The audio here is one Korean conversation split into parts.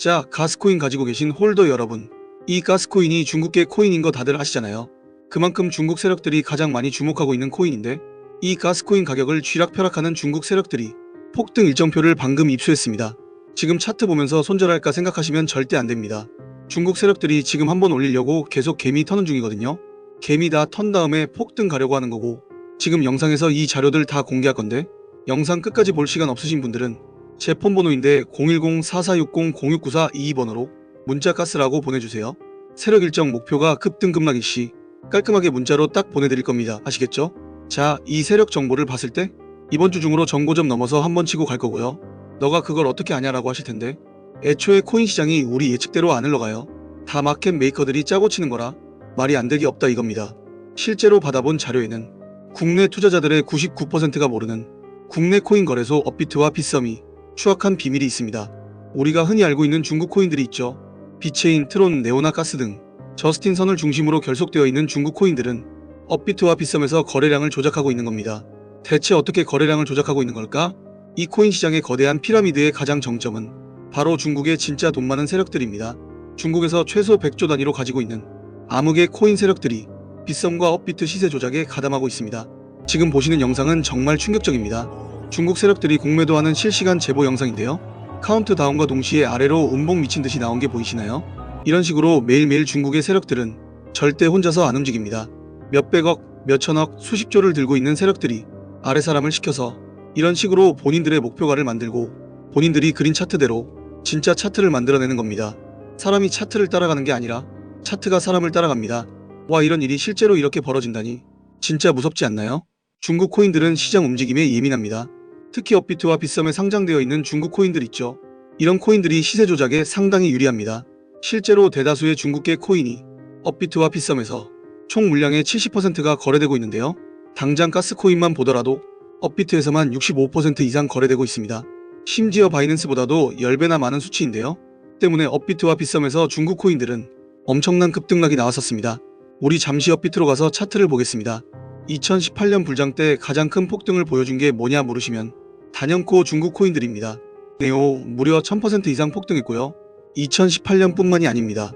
자, 가스코인 가지고 계신 홀더 여러분, 이 가스코인이 중국계 코인인 거 다들 아시잖아요. 그만큼 중국 세력들이 가장 많이 주목하고 있는 코인인데, 이 가스코인 가격을 쥐락펴락하는 중국 세력들이 폭등 일정표를 방금 입수했습니다. 지금 차트 보면서 손절할까 생각하시면 절대 안됩니다. 중국 세력들이 지금 한번 올리려고 계속 개미 터는 중이거든요. 개미 다 턴 다음에 폭등 가려고 하는 거고, 지금 영상에서 이 자료들 다 공개할 건데, 영상 끝까지 볼 시간 없으신 분들은 제 폰번호인데 010-4460-0694-22번으로 문자 가스라고 보내주세요. 세력 일정 목표가 급등급락일 시 깔끔하게 문자로 딱 보내드릴 겁니다. 아시겠죠? 자, 이 세력 정보를 봤을 때 이번 주 중으로 정고점 넘어서 한번 치고 갈 거고요. 너가 그걸 어떻게 아냐라고 하실 텐데, 애초에 코인 시장이 우리 예측대로 안 흘러가요. 다 마켓 메이커들이 짜고 치는 거라 말이 안 되기 없다 이겁니다. 실제로 받아본 자료에는 국내 투자자들의 99%가 모르는 국내 코인 거래소 업비트와 빗썸이 추악한 비밀이 있습니다. 우리가 흔히 알고 있는 중국 코인들이 있죠. 비체인, 트론, 네오나 가스 등 저스틴 선을 중심으로 결속되어 있는 중국 코인들은 업비트와 빗썸에서 거래량을 조작하고 있는 겁니다. 대체 어떻게 거래량을 조작하고 있는 걸까? 이 코인 시장의 거대한 피라미드의 가장 정점은 바로 중국의 진짜 돈 많은 세력들입니다. 중국에서 최소 100조 단위로 가지고 있는 암흑의 코인 세력들이 빗썸과 업비트 시세 조작에 가담하고 있습니다. 지금 보시는 영상은 정말 충격적입니다. 중국 세력들이 공매도하는 실시간 제보 영상인데요. 카운트다운과 동시에 아래로 음봉 미친 듯이 나온 게 보이시나요? 이런 식으로 매일매일 중국의 세력들은 절대 혼자서 안 움직입니다. 몇백억, 몇천억, 수십조를 들고 있는 세력들이 아래 사람을 시켜서 이런 식으로 본인들의 목표가를 만들고 본인들이 그린 차트대로 진짜 차트를 만들어내는 겁니다. 사람이 차트를 따라가는 게 아니라 차트가 사람을 따라갑니다. 와, 이런 일이 실제로 이렇게 벌어진다니 진짜 무섭지 않나요? 중국 코인들은 시장 움직임에 예민합니다. 특히 업비트와 빗썸에 상장되어 있는 중국 코인들 있죠. 이런 코인들이 시세 조작에 상당히 유리합니다. 실제로 대다수의 중국계 코인이 업비트와 빗썸에서 총 물량의 70%가 거래되고 있는데요. 당장 가스코인만 보더라도 업비트에서만 65% 이상 거래되고 있습니다. 심지어 바이낸스보다도 10배나 많은 수치인데요. 때문에 업비트와 빗썸에서 중국 코인들은 엄청난 급등락이 나왔었습니다. 우리 잠시 업비트로 가서 차트를 보겠습니다. 2018년 불장 때 가장 큰 폭등을 보여준 게 뭐냐 물으시면 단연코 중국 코인들입니다. 네오 무려 1000% 이상 폭등했고요. 2018년 뿐만이 아닙니다.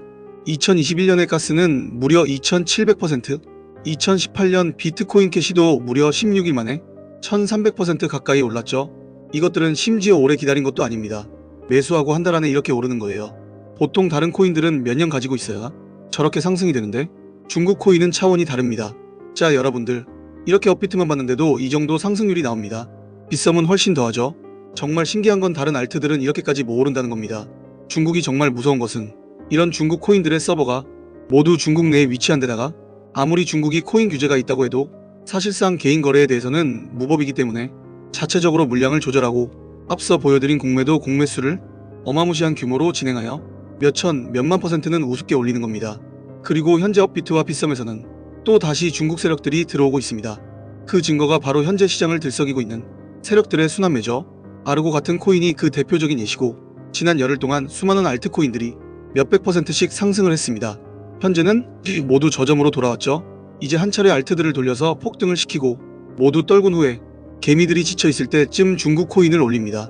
2021년의 가스는 무려 2700%, 2018년 비트코인 캐시도 무려 16일 만에 1300% 가까이 올랐죠. 이것들은 심지어 오래 기다린 것도 아닙니다. 매수하고 한 달 안에 이렇게 오르는 거예요. 보통 다른 코인들은 몇 년 가지고 있어야 저렇게 상승이 되는데 중국 코인은 차원이 다릅니다. 자, 여러분들, 이렇게 업비트만 봤는데도 이 정도 상승률이 나옵니다. 빗썸은 훨씬 더하죠. 정말 신기한 건 다른 알트들은 이렇게까지 못 오른다는 겁니다. 중국이 정말 무서운 것은 이런 중국 코인들의 서버가 모두 중국 내에 위치한 데다가 아무리 중국이 코인 규제가 있다고 해도 사실상 개인 거래에 대해서는 무법이기 때문에 자체적으로 물량을 조절하고 앞서 보여드린 공매도 공매수를 어마무시한 규모로 진행하여 몇천, 몇만 %는 우습게 올리는 겁니다. 그리고 현재 업비트와 빗썸에서는 또 다시 중국 세력들이 들어오고 있습니다. 그 증거가 바로 현재 시장을 들썩이고 있는 세력들의 순환매죠. 아르고 같은 코인이 그 대표적인 예시고, 지난 열흘 동안 수많은 알트코인들이 몇백 %씩 상승을 했습니다. 현재는 모두 저점으로 돌아왔죠. 이제 한 차례 알트들을 돌려서 폭등을 시키고 모두 떨군 후에 개미들이 지쳐있을 때쯤 중국 코인을 올립니다.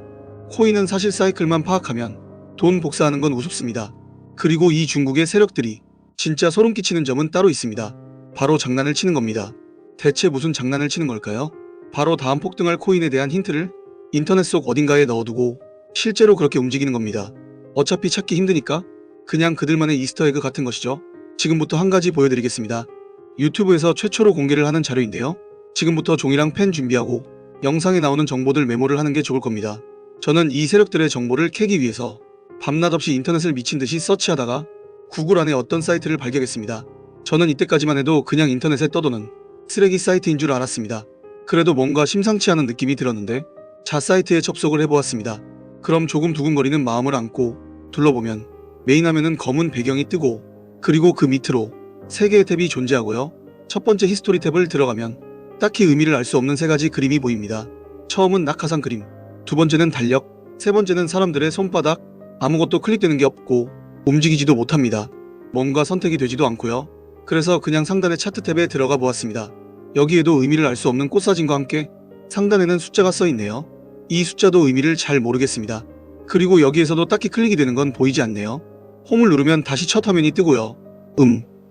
코인은 사실 사이클만 파악하면 돈 복사하는 건 우습습니다. 그리고 이 중국의 세력들이 진짜 소름 끼치는 점은 따로 있습니다. 바로 장난을 치는 겁니다. 대체 무슨 장난을 치는 걸까요? 바로 다음 폭등할 코인에 대한 힌트를 인터넷 속 어딘가에 넣어두고 실제로 그렇게 움직이는 겁니다. 어차피 찾기 힘드니까 그냥 그들만의 이스터에그 같은 것이죠. 지금부터 한 가지 보여드리겠습니다. 유튜브에서 최초로 공개를 하는 자료인데요. 지금부터 종이랑 펜 준비하고 영상에 나오는 정보들 메모를 하는 게 좋을 겁니다. 저는 이 세력들의 정보를 캐기 위해서 밤낮 없이 인터넷을 미친 듯이 서치하다가 구글 안에 어떤 사이트를 발견했습니다. 저는 이때까지만 해도 그냥 인터넷에 떠도는 쓰레기 사이트인 줄 알았습니다. 그래도 뭔가 심상치 않은 느낌이 들었는데 자 사이트에 접속을 해보았습니다. 그럼 조금 두근거리는 마음을 안고 둘러보면 메인 화면은 검은 배경이 뜨고, 그리고 그 밑으로 3개의 탭이 존재하고요. 첫 번째 히스토리 탭을 들어가면 딱히 의미를 알 수 없는 3가지 그림이 보입니다. 처음은 낙하산 그림, 두 번째는 달력, 세 번째는 사람들의 손바닥. 아무것도 클릭되는 게 없고 움직이지도 못합니다. 뭔가 선택이 되지도 않고요. 그래서 그냥 상단의 차트 탭에 들어가 보았습니다. 여기에도 의미를 알 수 없는 꽃사진과 함께 상단에는 숫자가 써 있네요. 이 숫자도 의미를 잘 모르겠습니다. 그리고 여기에서도 딱히 클릭이 되는 건 보이지 않네요. 홈을 누르면 다시 첫 화면이 뜨고요.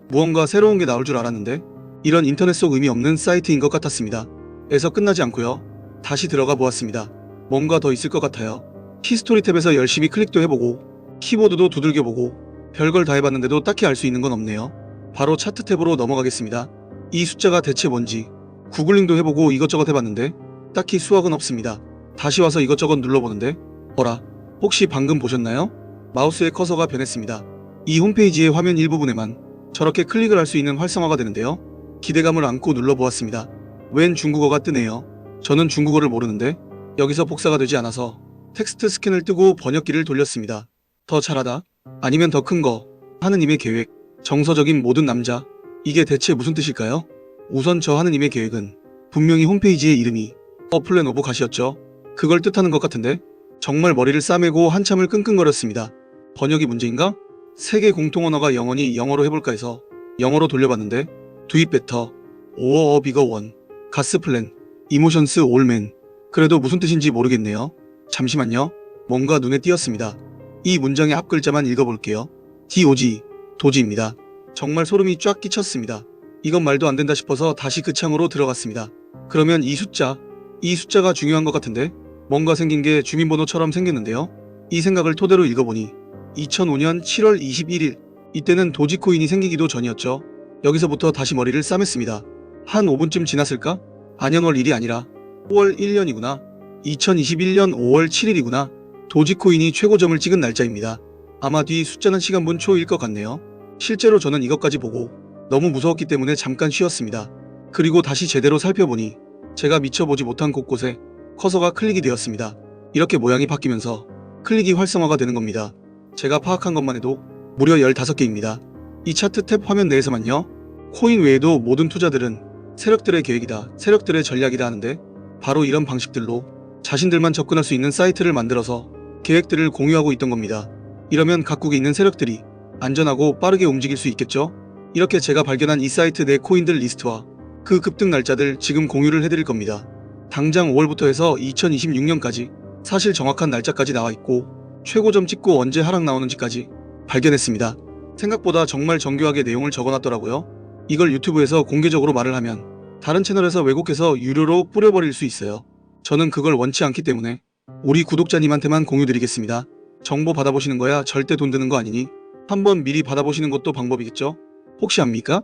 무언가 새로운 게 나올 줄 알았는데 이런 인터넷 속 의미 없는 사이트인 것 같았습니다. 에서 끝나지 않고요. 다시 들어가 보았습니다. 뭔가 더 있을 것 같아요. 히스토리 탭에서 열심히 클릭도 해보고 키보드도 두들겨보고 별걸 다 해봤는데도 딱히 알 수 있는 건 없네요. 바로 차트 탭으로 넘어가겠습니다. 이 숫자가 대체 뭔지 구글링도 해보고 이것저것 해봤는데 딱히 수확은 없습니다. 다시 와서 이것저것 눌러보는데 어라, 혹시 방금 보셨나요? 마우스의 커서가 변했습니다. 이 홈페이지의 화면 일부분에만 저렇게 클릭을 할 수 있는 활성화가 되는데요. 기대감을 안고 눌러보았습니다. 웬 중국어가 뜨네요. 저는 중국어를 모르는데 여기서 복사가 되지 않아서 텍스트 스캔을 뜨고 번역기를 돌렸습니다. 더 잘하다? 아니면 더 큰 거? 하느님의 계획, 정서적인 모든 남자, 이게 대체 무슨 뜻일까요? 우선 저 하느님의 계획은 분명히 홈페이지의 이름이 A Plan of God이었죠. 그걸 뜻하는 것 같은데 정말 머리를 싸매고 한참을 끙끙거렸습니다. 번역이 문제인가? 세계 공통 언어가 영어니 영어로 해볼까 해서 영어로 돌려봤는데 Do it better, or a bigger one, God's plan, emotions all men. 그래도 무슨 뜻인지 모르겠네요. 잠시만요. 뭔가 눈에 띄었습니다. 이 문장의 앞 글자만 읽어볼게요. DOG, 도지입니다. 정말 소름이 쫙 끼쳤습니다. 이건 말도 안 된다 싶어서 다시 그 창으로 들어갔습니다. 그러면 이 숫자가 중요한 것 같은데 뭔가 생긴 게 주민번호처럼 생겼는데요. 이 생각을 토대로 읽어보니 2005년 7월 21일, 이때는 도지코인이 생기기도 전이었죠. 여기서부터 다시 머리를 싸맸습니다. 한 5분쯤 지났을까? 안현월 1이 아니라 5월 1년이구나. 2021년 5월 7일이구나. 도지코인이 최고점을 찍은 날짜입니다. 아마 뒤 숫자는 시간분 초일 것 같네요. 실제로 저는 이것까지 보고 너무 무서웠기 때문에 잠깐 쉬었습니다. 그리고 다시 제대로 살펴보니 제가 미처 보지 못한 곳곳에 커서가 클릭이 되었습니다. 이렇게 모양이 바뀌면서 클릭이 활성화가 되는 겁니다. 제가 파악한 것만 해도 무려 15개입니다. 이 차트 탭 화면 내에서만요. 코인 외에도 모든 투자들은 세력들의 계획이다, 세력들의 전략이다 하는데 바로 이런 방식들로 자신들만 접근할 수 있는 사이트를 만들어서 계획들을 공유하고 있던 겁니다. 이러면 각국에 있는 세력들이 안전하고 빠르게 움직일 수 있겠죠? 이렇게 제가 발견한 이 사이트 내 코인들 리스트와 그 급등 날짜들 지금 공유를 해드릴 겁니다. 당장 5월부터 해서 2026년까지 사실 정확한 날짜까지 나와 있고 최고점 찍고 언제 하락 나오는지까지 발견했습니다. 생각보다 정말 정교하게 내용을 적어놨더라고요. 이걸 유튜브에서 공개적으로 말을 하면 다른 채널에서 왜곡해서 유료로 뿌려버릴 수 있어요. 저는 그걸 원치 않기 때문에 우리 구독자님한테만 공유드리겠습니다. 정보 받아보시는 거야 절대 돈 드는 거 아니니 한번 미리 받아보시는 것도 방법이겠죠? 혹시 압니까?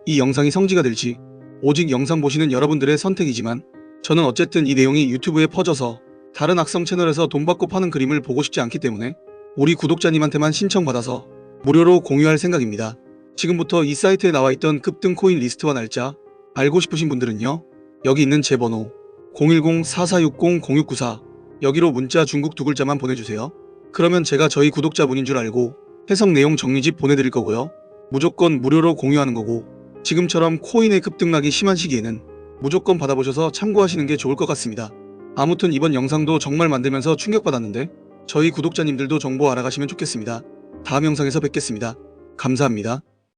이 영상이 성지가 될지 오직 영상 보시는 여러분들의 선택이지만 저는 어쨌든 이 내용이 유튜브에 퍼져서 다른 악성 채널에서 돈 받고 파는 그림을 보고 싶지 않기 때문에 우리 구독자님한테만 신청받아서 무료로 공유할 생각입니다. 지금부터 이 사이트에 나와있던 급등 코인 리스트와 날짜 알고 싶으신 분들은요. 여기 있는 제 번호 010-4460-0694 여기로 문자 중국 2글자만 보내주세요. 그러면 제가 저희 구독자분인 줄 알고 해석 내용 정리집 보내드릴 거고요. 무조건 무료로 공유하는 거고 지금처럼 코인의 급등락이 심한 시기에는 무조건 받아보셔서 참고하시는 게 좋을 것 같습니다. 아무튼 이번 영상도 정말 만들면서 충격받았는데 저희 구독자님들도 정보 알아가시면 좋겠습니다. 다음 영상에서 뵙겠습니다. 감사합니다.